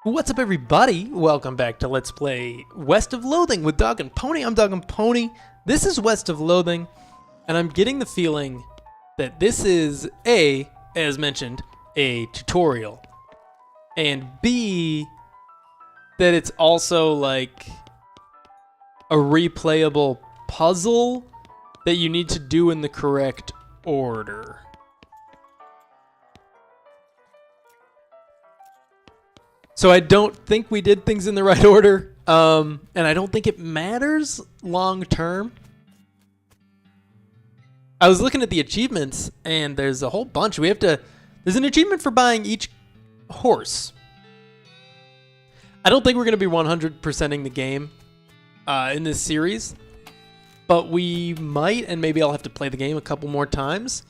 What's up, everybody? Welcome back to Let's Play West of Loathing with DogAndPony. I'm DogAndPony. This is West of Loathing, and I'm getting the feeling that this is A, as mentioned, a tutorial, and B, that it's also like a replayable puzzle that you need to do in the correct order. So I don't think we did things in the right order, and I don't think it matters long term. I was looking at the achievements, and there's a whole bunch. There's an achievement for buying each horse. I don't think we're going to be 100%ing the game in this series, but we might, and maybe I'll have to play the game a couple more times.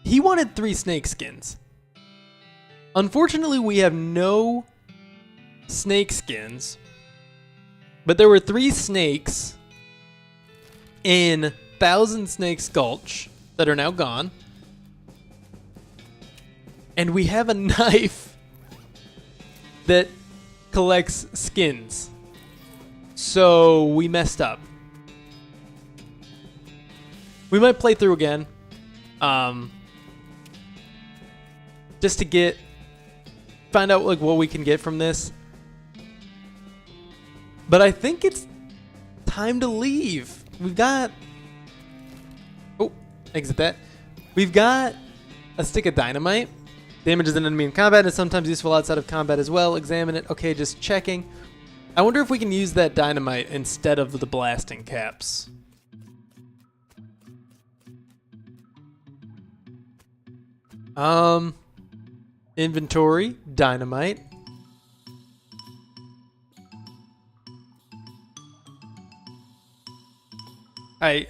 He wanted 3 snake skins. Unfortunately, we have no snake skins, but there were 3 snakes in Thousand Snakes Gulch that are now gone. And we have a knife that collects skins. So we messed up. We might play through again. Just to find out like what we can get from this. But I think it's time to leave. Exit that. We've got a stick of dynamite. Damages an enemy in combat and is sometimes useful outside of combat as well. Examine it. Okay, just checking. I wonder if we can use that dynamite instead of the blasting caps. Inventory, dynamite. I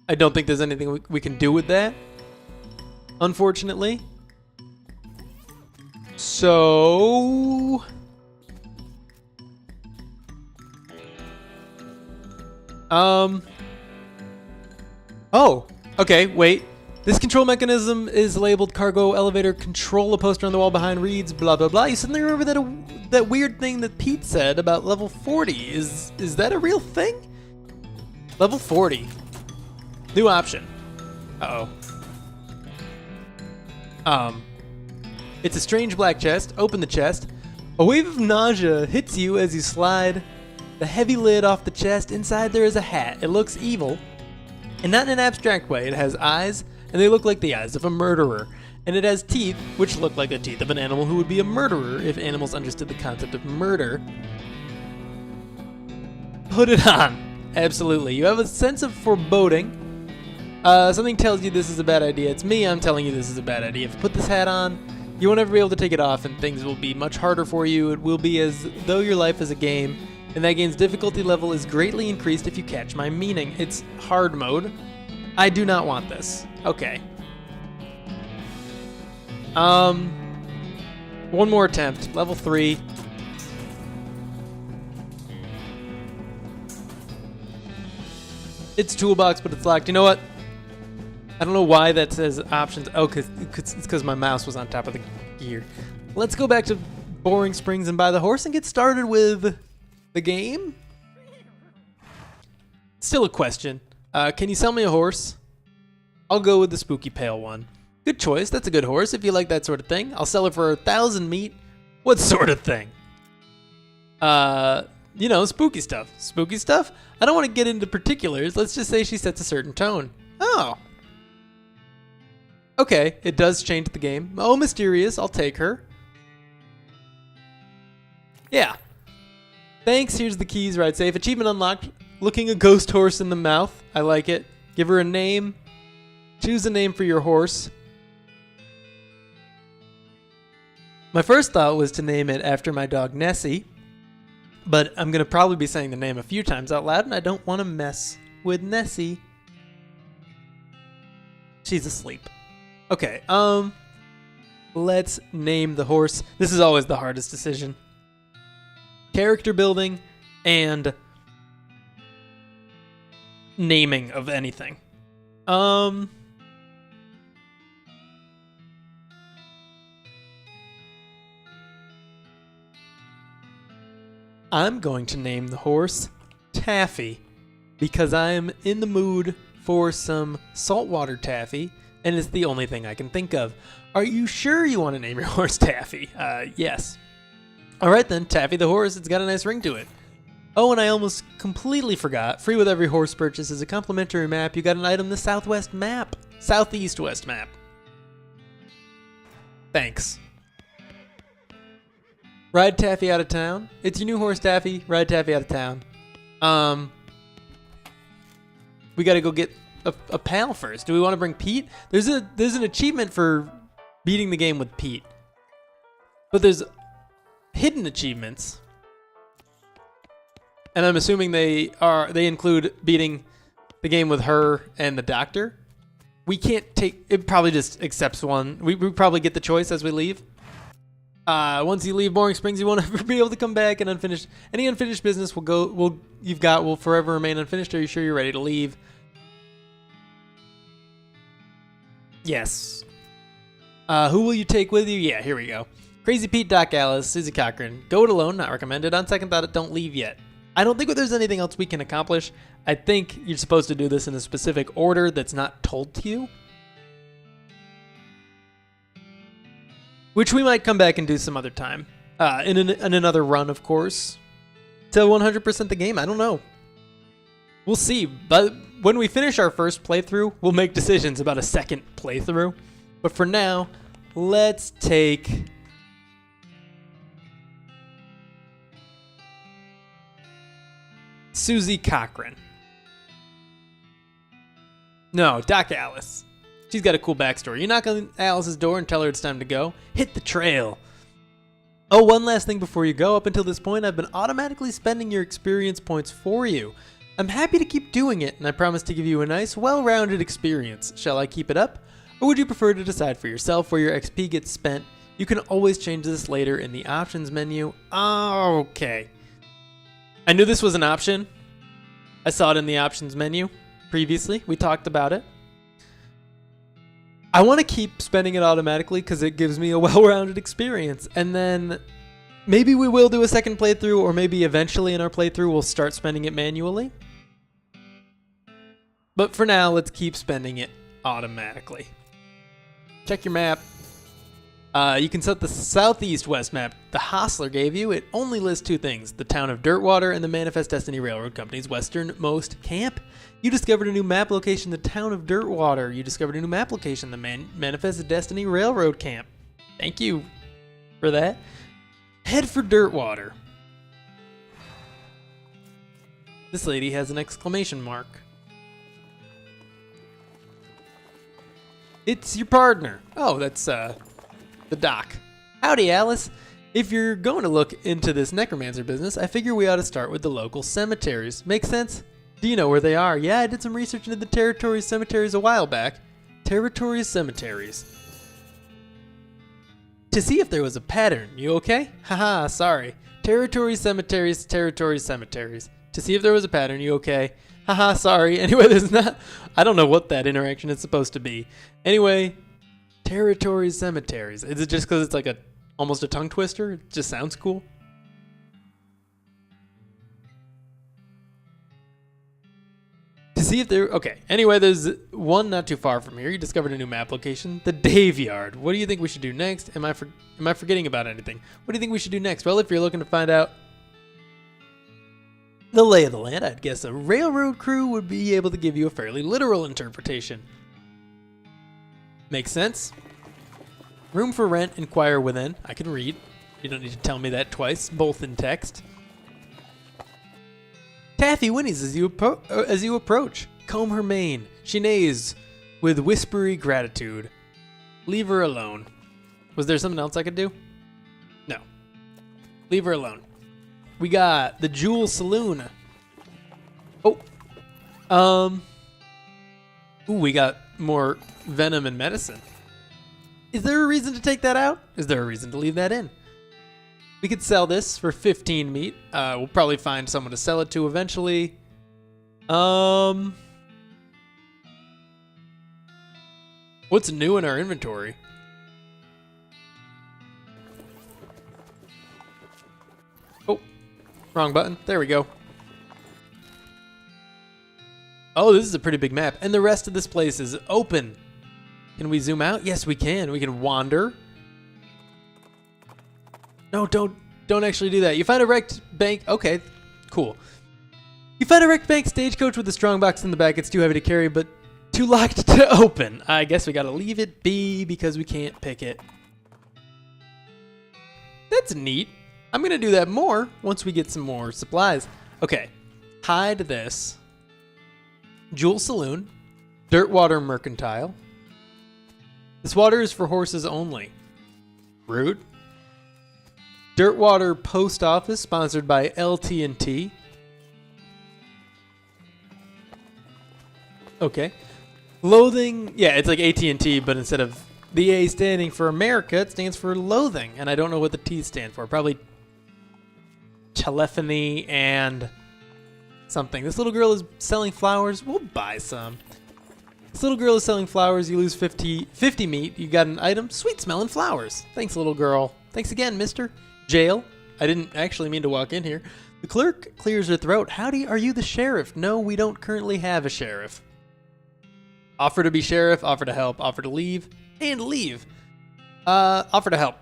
don't think there's anything we can do with that, unfortunately. So oh, okay, wait. This control mechanism is labeled cargo elevator control. A poster on the wall behind reads blah blah blah. You suddenly remember that weird thing that Pete said about level 40. Is that a real thing? Level 40. New option. It's a strange black chest. Open the chest. A wave of nausea hits you as you slide the heavy lid off the chest. Inside there is a hat. It looks evil, and not in an abstract way. It has eyes, and they look like the eyes of a murderer. And it has teeth, which look like the teeth of an animal who would be a murderer if animals understood the concept of murder. Put it on. Absolutely. You have a sense of foreboding. Something tells you this is a bad idea. It's me, I'm telling you this is a bad idea. If you put this hat on, you won't ever be able to take it off, and things will be much harder for you. It will be as though your life is a game, and that game's difficulty level is greatly increased if you catch my meaning. It's hard mode. I do not want this. Okay. One more attempt. Level 3. It's toolbox, but it's locked. You know what? I don't know why that says options. Oh, it's because my mouse was on top of the gear. Let's go back to Boring Springs and buy the horse and get started with the game. Still a question. Can you sell me a horse? I'll go with the spooky pale one. Good choice. That's a good horse if you like that sort of thing. I'll sell it for 1,000 meat. What sort of thing? You know, spooky stuff. Spooky stuff? I don't want to get into particulars. Let's just say she sets a certain tone. Oh. Okay, it does change the game. Oh, mysterious. I'll take her. Yeah. Thanks. Here's the keys. Ride safe. Achievement unlocked. Looking a ghost horse in the mouth. I like it. Give her a name. Choose a name for your horse. My first thought was to name it after my dog Nessie, but I'm going to probably be saying the name a few times out loud, and I don't want to mess with Nessie. She's asleep. Okay, let's name the horse. This is always the hardest decision. Character building and naming of anything. I'm going to name the horse Taffy because I'm in the mood for some saltwater taffy, and it's the only thing I can think of. Are you sure you want to name your horse Taffy? Yes. All right then, Taffy the horse. It's got a nice ring to it. Oh, and I almost completely forgot. Free with every horse purchase is a complimentary map. You got an item, the Southwest map. Southeast West map. Thanks. Ride Taffy out of town. It's your new horse, Taffy. Ride Taffy out of town. We gotta go get a pal first. Do we want to bring Pete? There's an achievement for beating the game with Pete. But there's hidden achievements. And I'm assuming they include beating the game with her and the doctor. We can't take it. Probably just accepts one. We probably get the choice as we leave. Once you leave Boring Springs, you won't ever be able to come back. And any unfinished business will forever remain unfinished. Are you sure you're ready to leave? Yes. Who will you take with you? Yeah, here we go. Crazy Pete, Doc Alice, Susie Cochran. Go it alone, not recommended. On second thought, don't leave yet. I don't think there's anything else we can accomplish. I think you're supposed to do this in a specific order that's not told to you. Which we might come back and do some other time. In another run, of course. To 100% the game, I don't know. We'll see. But when we finish our first playthrough, we'll make decisions about a second playthrough. But for now, let's take... Susie Cochran. No, Doc Alice. She's got a cool backstory. You knock on Alice's door and tell her it's time to go. Hit the trail. Oh, one last thing before you go. Up until this point, I've been automatically spending your experience points for you. I'm happy to keep doing it, and I promise to give you a nice, well-rounded experience. Shall I keep it up? Or would you prefer to decide for yourself where your XP gets spent? You can always change this later in the options menu. Okay. I knew this was an option. I saw it in the options menu previously. We talked about it. I want to keep spending it automatically because it gives me a well-rounded experience. And then maybe we will do a second playthrough, or maybe eventually in our playthrough we'll start spending it manually. But for now, let's keep spending it automatically. Check your map. You can set the Southeast West map the Hostler gave you. It only lists two things, the town of Dirtwater and the Manifest Destiny Railroad Company's westernmost camp. You discovered a new map location, the town of Dirtwater. You discovered a new map location, the Manifest Destiny Railroad Camp. Thank you for that. Head for Dirtwater. This lady has an exclamation mark. It's your partner. Oh, that's the doc. Howdy, Alice. If you're going to look into this necromancer business, I figure we ought to start with the local cemeteries. Make sense? Do you know where they are? Yeah, I did some research into the Territories cemeteries a while back. Territories cemeteries. To see if there was a pattern. You okay? Haha, sorry. Territories cemeteries, Territories cemeteries. To see if there was a pattern. You okay? Haha, sorry. Anyway, there's not... I don't know what that interaction is supposed to be. Anyway... Territories cemeteries. Is it just because it's like almost a tongue twister? It just sounds cool. To see if there... Okay. Anyway, there's one not too far from here. You discovered a new map location. The Dave Yard. What do you think we should do next? Am I forgetting about anything? What do you think we should do next? Well, if you're looking to find out the lay of the land, I'd guess a railroad crew would be able to give you a fairly literal interpretation. Makes sense. Room for rent, inquire within. I can read. You don't need to tell me that twice, both in text. Taffy whinnies as you approach. Comb her mane. She neighs with whispery gratitude. Leave her alone. Was there something else I could do? No. Leave her alone. We got the Jewel Saloon. Oh. Ooh, we got more venom and medicine. Is there a reason to take that out? Is there a reason to leave that in? We could sell this for 15 meat. We'll probably find someone to sell it to eventually. What's new in our inventory? Oh. Wrong button. There we go. Oh, this is a pretty big map. And the rest of this place is open. Can we zoom out? Yes, we can. We can wander. No, don't actually do that. You find a wrecked bank. Okay, cool. You find a wrecked bank stagecoach with a strong box in the back. It's too heavy to carry, but too locked to open. I guess we gotta leave it be because we can't pick it. That's neat. I'm gonna do that more once we get some more supplies. Okay, hide this. Jewel Saloon. Dirtwater Mercantile. This water is for horses only. Rude. Dirtwater Post Office, sponsored by LT&T. Okay. Loathing, yeah, it's like AT&T, but instead of the A standing for America, it stands for Loathing, and I don't know what the T stand for. Probably telephony and something. This little girl is selling flowers. We'll buy some. This little girl is selling flowers. You lose 50 meat. You got an item. Sweet smelling flowers. Thanks, little girl. Thanks again, mister. Jail. I didn't actually mean to walk in here. The clerk clears her throat. Howdy, are you the sheriff? No, we don't currently have a sheriff. Offer to be sheriff, offer to help, offer to leave, and leave. Offer to help.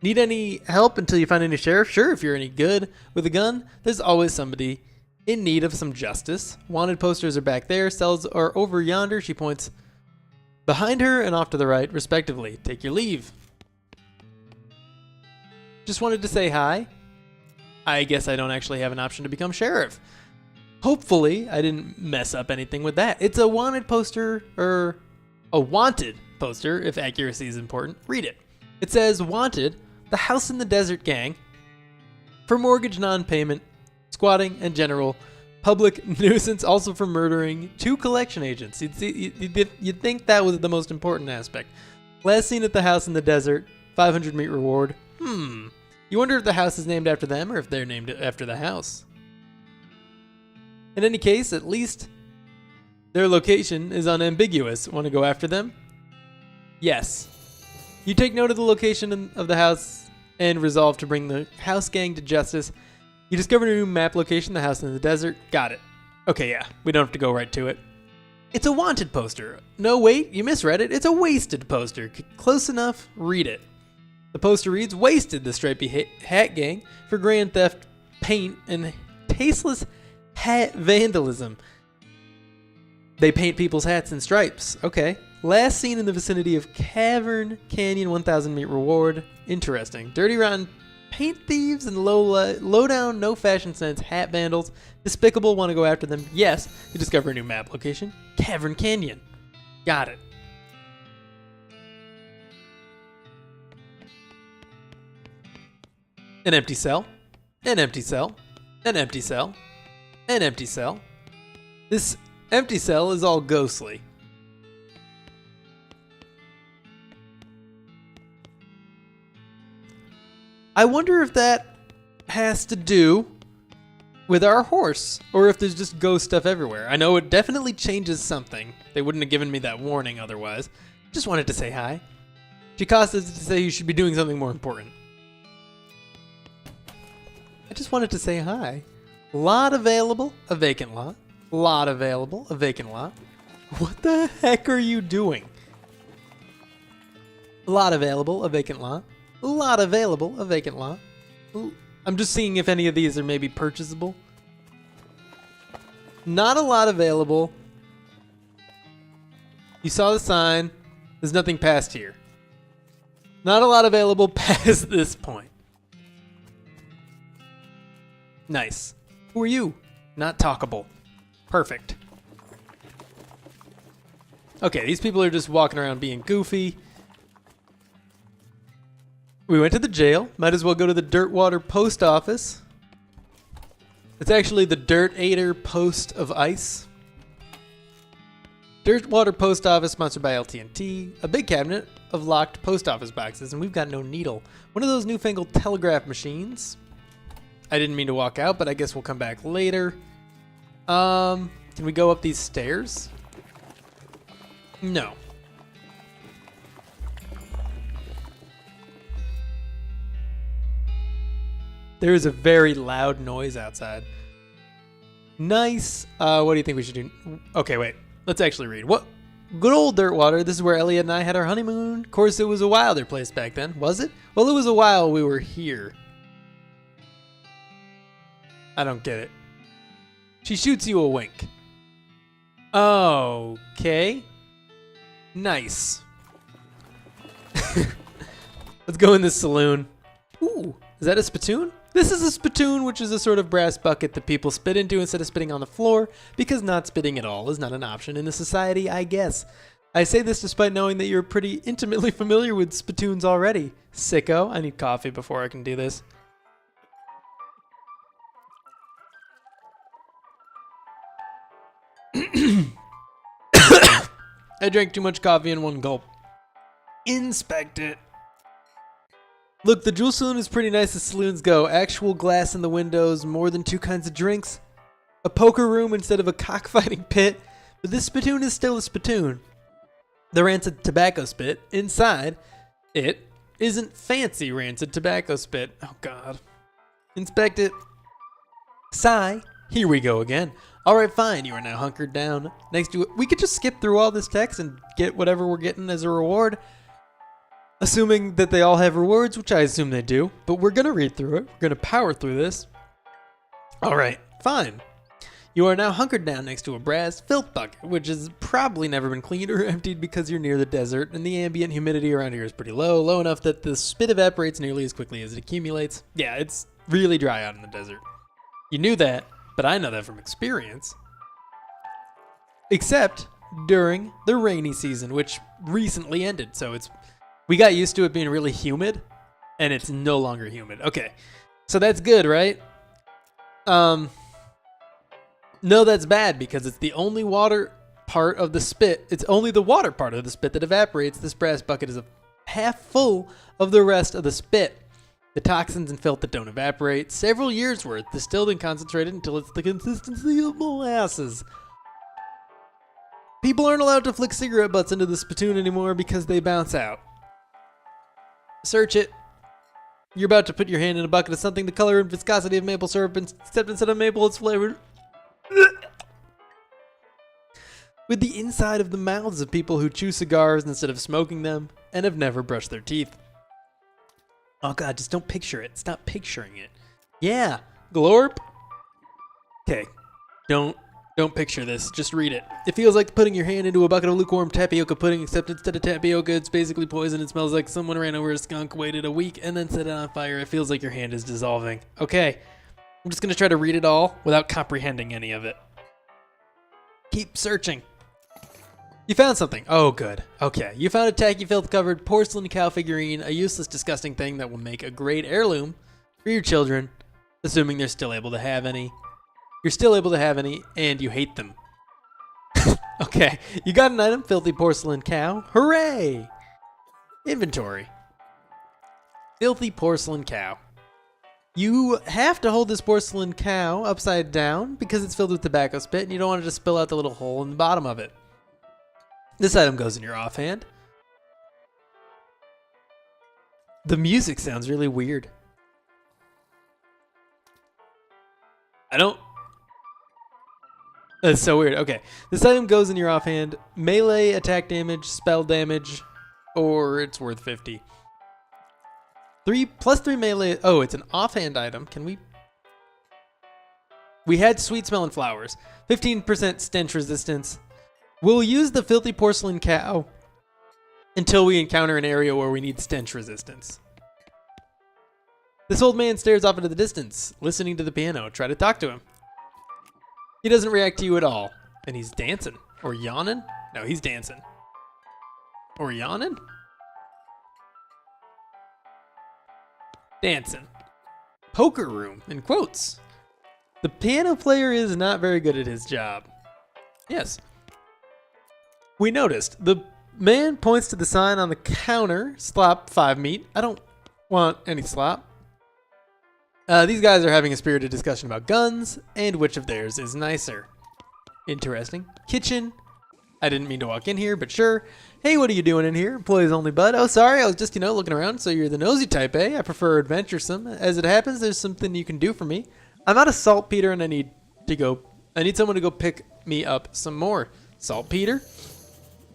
Need any help until you find a new sheriff? Sure, if you're any good with a gun, there's always somebody in need of some justice. Wanted posters are back there, cells are over yonder. She points behind her and off to the right, respectively. Take your leave. Just wanted to say hi. I guess I don't actually have an option to become sheriff. Hopefully, I didn't mess up anything with that. It's a wanted poster, or a wanted poster, if accuracy is important. Read it. It says, wanted, the House in the Desert Gang, for mortgage non-payment, squatting, and general public nuisance, also for murdering 2 collection agents. You'd think that was the most important aspect. Last seen at the house in the desert, 500 meat reward. You wonder if the house is named after them or if they're named after the house. In any case, at least their location is unambiguous. Want to go after them? Yes. You take note of the location of the house and resolve to bring the house gang to justice. You discovered a new map location, the house in the desert. Got it. Okay, yeah, we don't have to go right to it. It's a wanted poster. No, wait, you misread it. It's a wasted poster. Close enough, read it. The poster reads, wasted the stripy hat gang for grand theft, paint, and tasteless hat vandalism. They paint people's hats in stripes. Okay. Last seen in the vicinity of Cavern Canyon, 1,000 meat reward. Interesting. Dirty, rotten paint thieves and low down, no fashion sense hat vandals. Despicable, want to go after them? Yes. You discover a new map location. Cavern Canyon. Got it. An empty cell. An empty cell. An empty cell. An empty cell. This empty cell is all ghostly. I wonder if that has to do with our horse, or if there's just ghost stuff everywhere. I know it definitely changes something. They wouldn't have given me that warning otherwise. Just wanted to say hi. She caused us to say you should be doing something more important. I just wanted to say hi. Lot available, a vacant lot. Lot available, a vacant lot. What the heck are you doing? Lot available, a vacant lot. Lot available, a vacant lot. Ooh, I'm just seeing if any of these are maybe purchasable. Not a lot available. You saw the sign. There's nothing past here. Not a lot available past this point. Nice. Who are you? Not talkable. Perfect. Okay, these people are just walking around being goofy. We went to the jail. Might as well go to the Dirtwater Post Office. It's actually the Dirt Aider Post of Ice. Dirtwater Post Office, sponsored by LT&T. A big cabinet of locked post office boxes, and we've got no needle. One of those newfangled telegraph machines. I didn't mean to walk out, but I guess we'll come back later. Can we go up these stairs? No. There is a very loud noise outside. Nice. What do you think we should do? Okay, wait. Let's actually read. What? Good old Dirtwater. This is where Elliot and I had our honeymoon. Of course, it was a wilder place back then, was it? Well, it was a while we were here. I don't get it. She shoots you a wink. Okay. Nice. Let's go in this saloon. Ooh, is that a spittoon? This is a spittoon, which is a sort of brass bucket that people spit into instead of spitting on the floor, because not spitting at all is not an option in this society, I guess. I say this despite knowing that you're pretty intimately familiar with spittoons already. Sicko, I need coffee before I can do this. I drank too much coffee in one gulp. Inspect it. Look, the jewel saloon is pretty nice as saloons go. Actual glass in the windows, more than 2 kinds of drinks. A poker room instead of a cockfighting pit. But this spittoon is still a spittoon. The rancid tobacco spit inside it isn't fancy rancid tobacco spit. Oh God. Inspect it. Sigh. Here we go again. Alright, fine. You are now hunkered down next to it. We could just skip through all this text and get whatever we're getting as a reward. Assuming that they all have rewards, which I assume they do, but we're going to read through it. We're going to power through this. All right, fine. You are now hunkered down next to a brass filth bucket, which has probably never been cleaned or emptied because you're near the desert, and the ambient humidity around here is pretty low enough that the spit evaporates nearly as quickly as it accumulates. Yeah, it's really dry out in the desert. You knew that, but I know that from experience. Except during the rainy season, which recently ended, so we got used to it being really humid, and it's no longer humid. Okay, so that's good, right? No, that's bad because it's the only water part of the spit. It's only the water part of the spit that evaporates. This brass bucket is half full of the rest of the spit. The toxins and filth that don't evaporate. Several years worth, distilled and concentrated until it's the consistency of molasses. People aren't allowed to flick cigarette butts into the spittoon anymore because they bounce out. Search it. You're about to put your hand in a bucket of something the color and viscosity of maple syrup, except instead of maple, it's flavored with the inside of the mouths of people who chew cigars instead of smoking them and have never brushed their teeth. Oh God, just don't picture it. Stop picturing it. Yeah, glorp. Okay, don't picture this. Just read it. It feels like putting your hand into a bucket of lukewarm tapioca pudding, except instead of tapioca, it's basically poison. It smells like someone ran over a skunk, waited a week, and then set it on fire. It feels like your hand is dissolving. Okay, I'm just gonna try to read it all without comprehending any of it. Keep searching. You found something. Oh, good. Okay, you found a tacky filth-covered porcelain cow figurine, a useless, disgusting thing that will make a great heirloom for your children, assuming they're still able to have any. You're still able to have any, and you hate them. Okay, you got an item, filthy porcelain cow. Hooray! Inventory. Filthy porcelain cow. You have to hold this porcelain cow upside down because it's filled with tobacco spit, and you don't want it to spill out the little hole in the bottom of it. This item goes in your offhand. The music sounds really weird. That's so weird. Okay, this item goes in your offhand. Melee, attack damage, spell damage, or it's worth 50. 3 melee. Oh, it's an offhand item. Can we? We had sweet smelling flowers. 15% stench resistance. We'll use the filthy porcelain cow until we encounter an area where we need stench resistance. This old man stares off into the distance, listening to the piano. Try to talk to him. He doesn't react to you at all. And he's dancing. Or yawning? No, he's dancing. Or yawning? Dancing. Poker room, in quotes. The piano player is not very good at his job. Yes. We noticed. The man points to the sign on the counter. Slop 5 meat. I don't want any slop. These guys are having a spirited discussion about guns and which of theirs is nicer. Interesting. Kitchen. I didn't mean to walk in here, but sure. Hey, what are you doing in here? Employees only, bud. Oh, sorry, I was just, looking around, so you're the nosy type, eh? I prefer adventuresome. As it happens, there's something you can do for me. I'm out of saltpeter and I need someone to go pick me up some more saltpeter.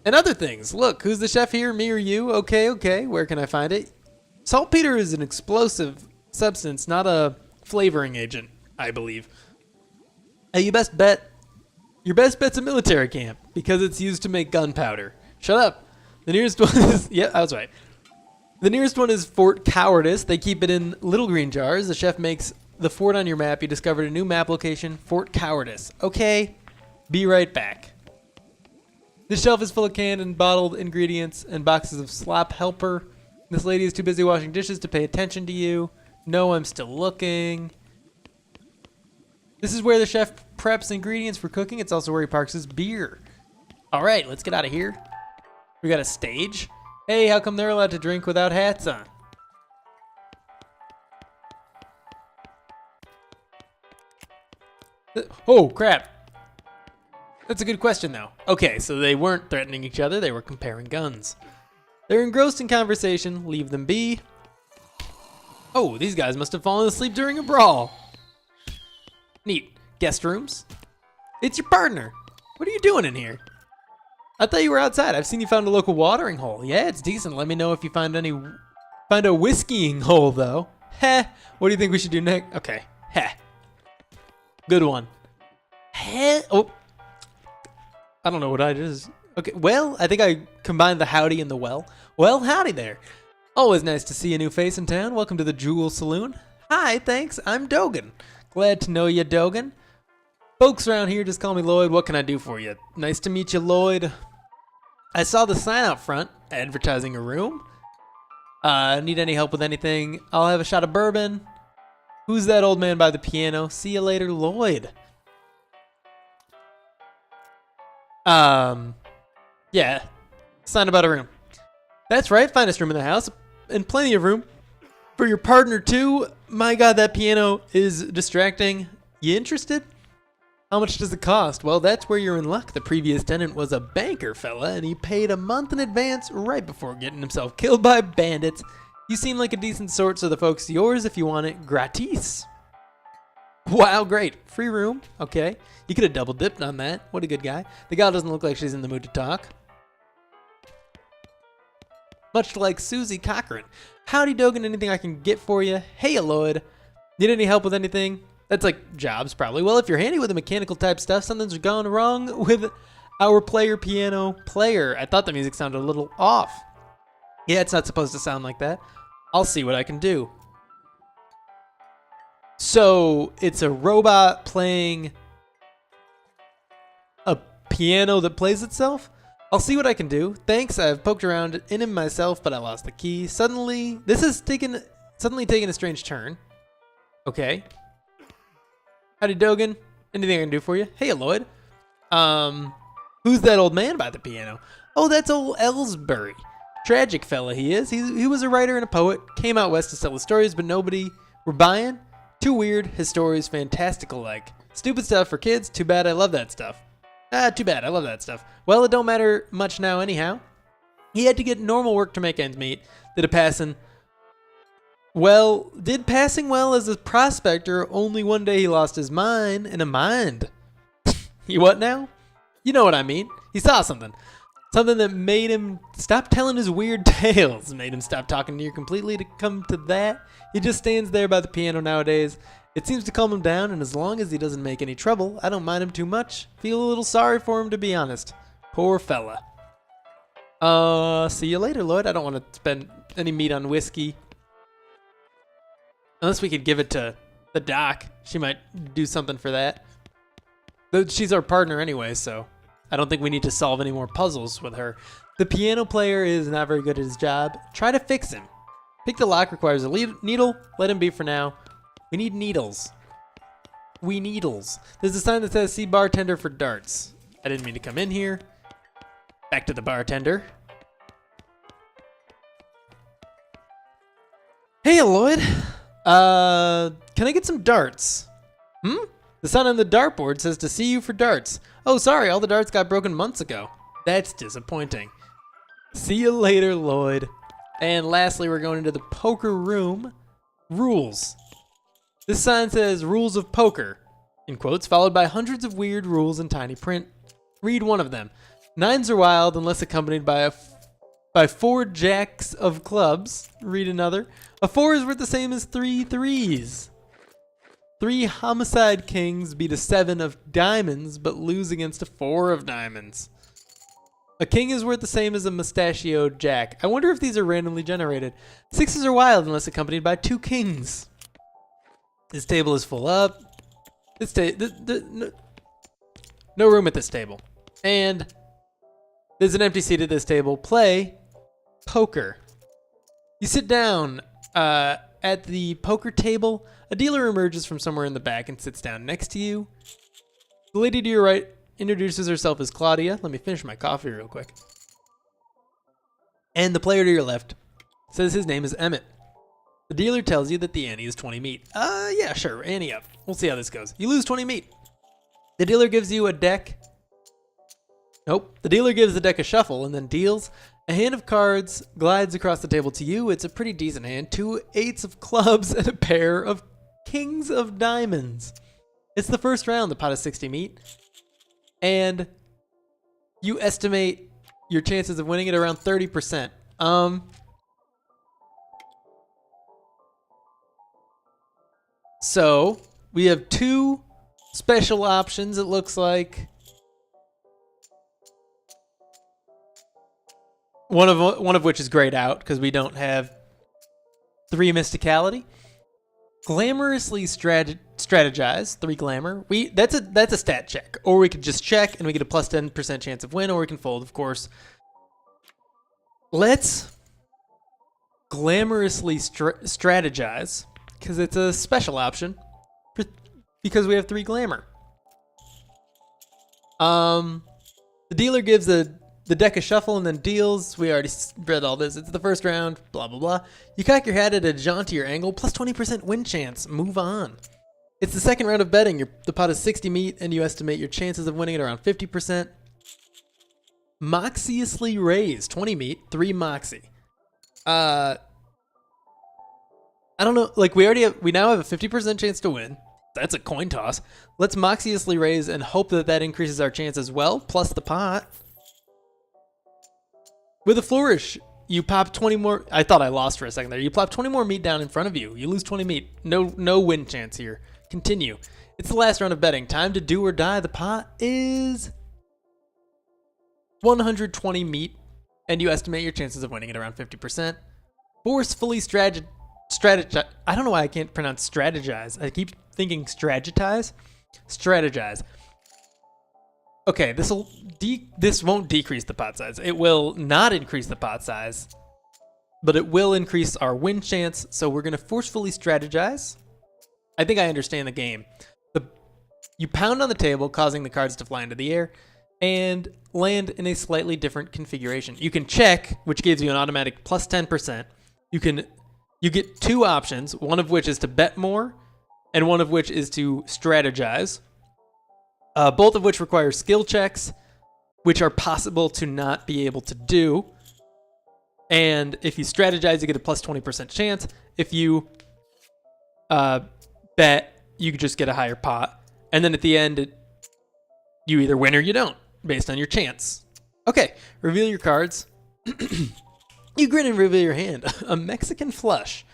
And other things. Look, who's the chef here, me or you? Okay, where can I find it? Saltpeter is an explosive substance, not a flavoring agent, I believe. Hey, your best bet's a military camp, because it's used to make gunpowder. Shut up. The nearest one is, yeah, I was right. The nearest one is Fort Cowardice. They keep it in little green jars. The chef makes the fort on your map. You discovered a new map location, Fort Cowardice. Okay, be right back. This shelf is full of canned and bottled ingredients and boxes of slop helper. This lady is too busy washing dishes to pay attention to you. No, I'm still looking. This is where the chef preps ingredients for cooking. It's also where he parks his beer. All right, let's get out of here. We got a stage. Hey, how come they're allowed to drink without hats on? Oh, crap. That's a good question, though. Okay, so they weren't threatening each other. They were comparing guns. They're engrossed in conversation. Leave them be. Oh, these guys must have fallen asleep during a brawl. Neat. Guest rooms. It's your partner. What are you doing in here? I thought you were outside. I've seen you found a local watering hole. Yeah, it's decent. Let me know if you find a whiskeying hole, though. Heh. What do you think we should do next? Okay. Heh. Good one. Heh. Oh. I don't know what I just... Okay, well, I think I combined the howdy and the well. Well, howdy there. Always nice to see a new face in town. Welcome to the Jewel Saloon. Hi, thanks. I'm Dogan. Glad to know you, Dogan. Folks around here just call me Lloyd. What can I do for you? Nice to meet you, Lloyd. I saw the sign out front advertising a room. Need any help with anything? I'll have a shot of bourbon. Who's that old man by the piano? See you later, Lloyd. Yeah. Sign about a room. That's right, finest room in the house. And plenty of room for your partner, too. My God, that piano is distracting. You interested? How much does it cost? Well, that's where you're in luck. The previous tenant was a banker fella, and he paid a month in advance right before getting himself killed by bandits. You seem like a decent sort, so the folk's yours if you want it gratis. Wow, great. Free room. Okay. You could have double dipped on that. What a good guy. The gal doesn't look like she's in the mood to talk. Much like Susie Cochran. Howdy, Dogan. Anything I can get for you? Hey, Lloyd. Need any help with anything? That's like jobs, probably. Well, if you're handy with the mechanical type stuff, something's gone wrong with our piano player. I thought the music sounded a little off. Yeah, it's not supposed to sound like that. I'll see what I can do. So it's a robot playing a piano that plays itself? I'll see what I can do. Thanks, I've poked around in him myself, but I lost the key. Suddenly taking a strange turn. Okay. Howdy, Dogan. Anything I can do for you? Hey, Lloyd. Who's that old man by the piano? Oh, that's old Ellsbury. Tragic fella he is. He was a writer and a poet. Came out west to sell his stories, but nobody were buying. Too weird. His stories fantastical like. Stupid stuff for kids. Too bad I love that stuff. Too bad. I love that stuff. Well, it don't matter much now anyhow. He had to get normal work to make ends meet. Did passing well as a prospector, only one day he lost his mind and a mind. You what now? You know what I mean. He saw something. Something that made him stop telling his weird tales. Made him stop talking to you completely. To come to that, he just stands there by the piano nowadays. It seems to calm him down, and as long as he doesn't make any trouble, I don't mind him too much. Feel a little sorry for him, to be honest. Poor fella. See you later, Lloyd. I don't want to spend any meat on whiskey. Unless we could give it to the doc. She might do something for that. But she's our partner anyway, so I don't think we need to solve any more puzzles with her. The piano player is not very good at his job. Try to fix him. Pick the lock requires a needle. Let him be for now. We need needles. We needles. There's a sign that says, see bartender for darts. I didn't mean to come in here. Back to the bartender. Hey, Lloyd. Can I get some darts? The sign on the dartboard says to see you for darts. Oh, sorry, all the darts got broken months ago. That's disappointing. See you later, Lloyd. And lastly, we're going into the poker room. Rules. This sign says rules of poker, in quotes, followed by hundreds of weird rules in tiny print. Read one of them. Nines are wild unless accompanied by four jacks of clubs. Read another. A 4 is worth the same as 3 threes. 3 homicide kings beat a 7 of diamonds, but lose against a 4 of diamonds. A king is worth the same as a mustachioed jack. I wonder if these are randomly generated. 6s are wild unless accompanied by 2 kings. This table is full up. No room at this table. And there's an empty seat at this table. Play poker. You sit down at the poker table. A dealer emerges from somewhere in the back and sits down next to you. The lady to your right introduces herself as Claudia. Let me finish my coffee real quick. And the player to your left says his name is Emmett. The dealer tells you that the ante is 20 meat. Yeah, sure, ante up. We'll see how this goes. You lose 20 meat. The dealer gives you a deck. Nope. The dealer gives the deck a shuffle and then deals. A hand of cards glides across the table to you. It's a pretty decent hand. 2 8s of clubs and a pair of kings of diamonds. It's the first round. The pot is 60 meat. And you estimate your chances of winning it around 30%. So we have 2 special options, it looks like. One of which is grayed out because we don't have 3 mysticality. Glamorously strategize, 3 glamour. That's a stat check. Or we could just check and we get a plus 10% chance of win, or we can fold, of course. Let's glamorously strategize because it's a special option because we have 3 glamour. The dealer gives the deck a shuffle and then deals. We already read all this. It's the first round, blah, blah, blah. You cock your hat at a jauntier angle, plus 20% win chance. Move on. It's the second round of betting. The pot is 60 meat, and you estimate your chances of winning it around 50%. Moxiously raise, 20 meat, 3 moxie. I don't know, like we now have a 50% chance to win. That's a coin toss. Let's moxiously raise and hope that increases our chance as well, plus the pot. With a flourish, you pop 20 more. I thought I lost for a second there. You plop 20 more meat down in front of you. You lose 20 meat. No win chance here. Continue. It's the last round of betting. Time to do or die. The pot is 120 meat, and you estimate your chances of winning it around 50%. Forcefully strategize. I don't know why I can't pronounce strategize. I keep thinking strategize. Strategize. Okay, this won't decrease the pot size. It will not increase the pot size, but it will increase our win chance. So we're gonna forcefully strategize. I think I understand the game. You pound on the table, causing the cards to fly into the air, and land in a slightly different configuration. You can check, which gives you an automatic plus 10%. You get 2 options, one of which is to bet more, and one of which is to strategize. Both of which require skill checks, which are possible to not be able to do. And if you strategize, you get a plus 20% chance. If you bet, you just get a higher pot. And then at the end, you either win or you don't, based on your chance. Okay, reveal your cards. You grin and reveal your hand. A Mexican flush.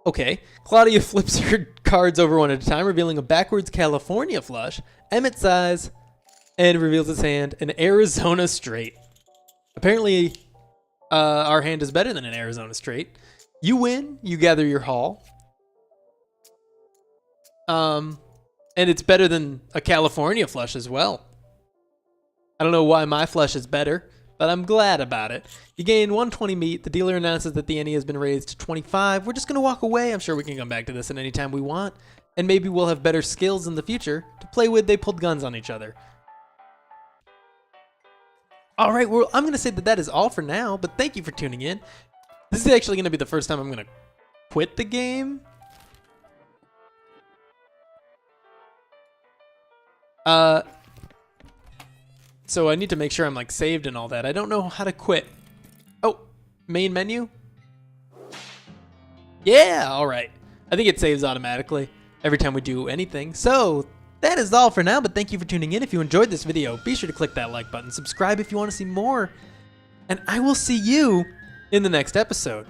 Okay, Claudia flips her cards over one at a time, revealing a backwards California flush, Emmett size, and reveals his hand, an Arizona straight. Apparently, our hand is better than an Arizona straight. You win, you gather your haul. And it's better than a California flush as well. I don't know why my flush is better, but I'm glad about it. You gain 120 meat. The dealer announces that the ante has been raised to 25. We're just going to walk away. I'm sure we can come back to this at any time we want. And maybe we'll have better skills in the future to play with. They pulled guns on each other. All right, well, I'm going to say that is all for now, but thank you for tuning in. This is actually going to be the first time I'm going to quit the game. So I need to make sure I'm like saved and all that. I don't know how to quit. Oh, main menu? Yeah, all right. I think it saves automatically every time we do anything. So that is all for now, but thank you for tuning in. If you enjoyed this video, be sure to click that like button, subscribe if you want to see more, and I will see you in the next episode.